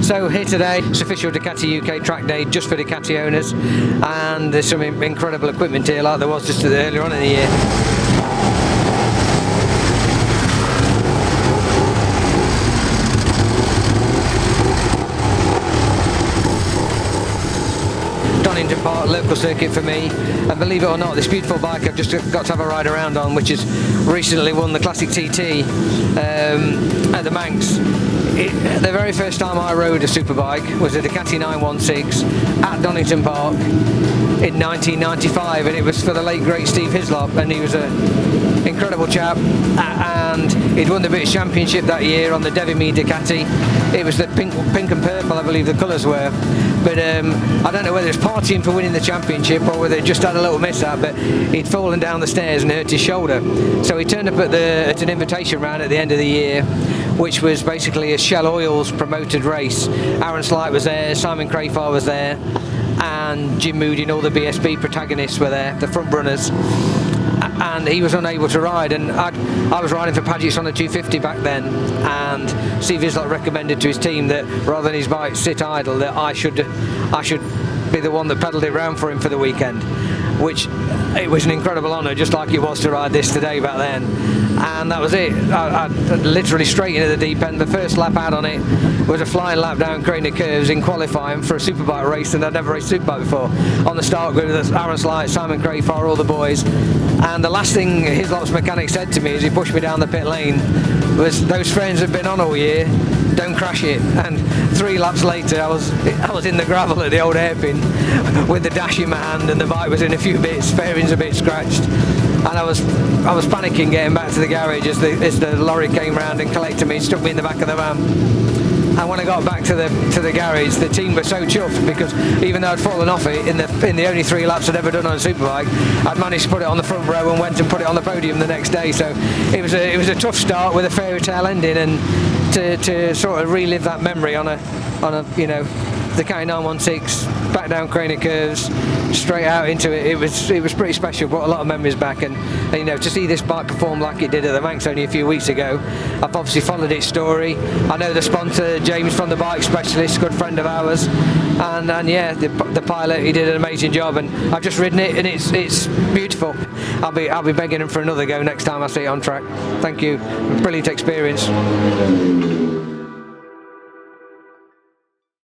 So here today, it's official Ducati UK track day just for Ducati owners, and there's some incredible equipment here like there was just earlier on in the year. Donington Park, local circuit for me, and believe it or not, this beautiful bike I've just got to have a ride around on, which has recently won the Classic TT at the Manx. The very first time I rode a superbike was a Ducati 916 at Donington Park in 1995, and it was for the late great Steve Hislop, and he was an incredible chap, and he'd won the British Championship that year on the Devimie Ducati. It was the pink and purple, I believe the colours were, but I don't know whether it's partying for winning the championship or whether he just had a little mishap, but he'd fallen down the stairs and hurt his shoulder. So he turned up at an invitation round at the end of the year, which was basically a Shell Oils promoted race. Aaron Slight was there, Simon Crafar was there, and Jim Moody and all the BSB protagonists were there, the front runners. And he was unable to ride, and I was riding for Paget's on the 250 back then, and Steve Hislop recommended to his team that rather than his bike sit idle, that I should be the one that pedalled it round for him for the weekend, which it was an incredible honour, just like it was to ride this today back then. And that was it. I literally straight into the deep end. The first lap out on it was a flying lap down Craner Curves in qualifying for a superbike race, and I'd never raced superbike before. On the start grid with Aaron Slight, Simon Crafar, all the boys. And the last thing Hislop's mechanic said to me as he pushed me down the pit lane was, "Those frames have been on all year, don't crash it." And 3 laps later I was in the gravel at the old hairpin with the dash in my hand, and the bike was in a few bits, fairings a bit scratched, and I was panicking getting back to the garage as the lorry came round and collected me and stuck me in the back of the van. And when I got back to the garage, the team were so chuffed, because even though I'd fallen off it in the only 3 laps I'd ever done on a superbike, I'd managed to put it on the front row and went and put it on the podium the next day. So it was a tough start with a fairy tale ending, and to sort of relive that memory on a the Ducati 916 back down Craner Curves straight out into it. It was pretty special, brought a lot of memories back, and to see this bike perform like it did at the Manx only a few weeks ago. I've obviously followed its story. I know the sponsor, James from the Bike Specialist, good friend of ours, and yeah, the pilot, he did an amazing job, and I've just ridden it, and it's beautiful. I'll be begging him for another go next time I see it on track. Thank you, brilliant experience.